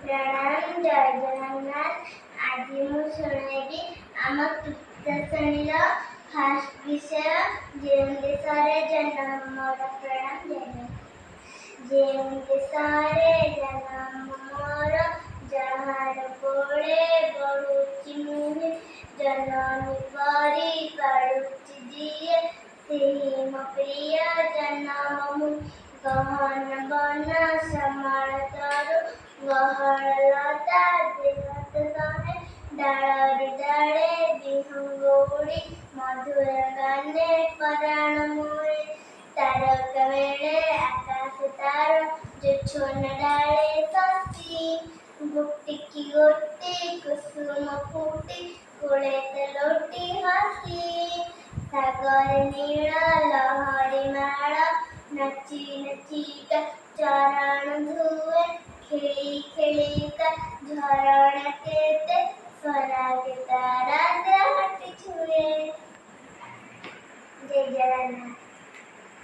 प्रणाम जय जगन्नाथ। आज मु शुणेबी आम तृतीय श्रेणी फास्ट विषय जो देश जन्म मोर प्रणाम जय जगन्नाथ। जो देश जन्म मोर जार कोले बढ़ुची मुहे जननी परी पालुची जिए से मो प्रिय जन्म मुहे गहन बन समाल तरु गहलता देहत सहे डालरी डाले बिहंगुड़ी मधुर गाने पराण मोहे तारक मेले आकाश तार जो छोन डाले शशि गुट्टी की गोटी कुसुम फूटी कुले लोटी हसी सागर नील लहरी माल नची नचिका चरण धुए खेली खेलिका झरण केते स्वराग तारा देहटी छुए। जय जगन्नाथ।